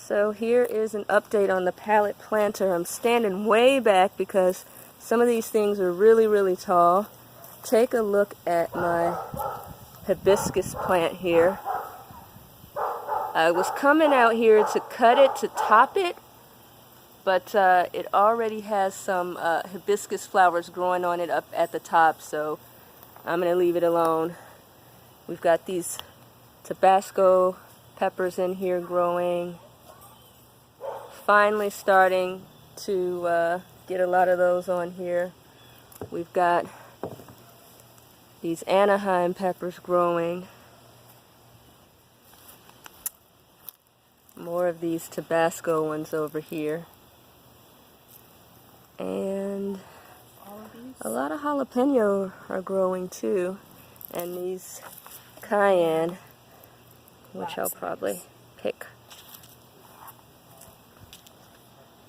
So here is an update on the pallet planter. I'm standing way back because some of these things are really tall. Take a look at my hibiscus plant here. I was coming out here to cut it, to top it, but it already has some hibiscus flowers growing on it up at the top, so I'm going to leave it alone. We've got these Tabasco peppers in here growing. Finally starting to get a lot of those on here. We've got these Anaheim peppers growing. More of these Tabasco ones over here. And a lot of jalapeno are growing too. And these cayenne, which I'll probably pick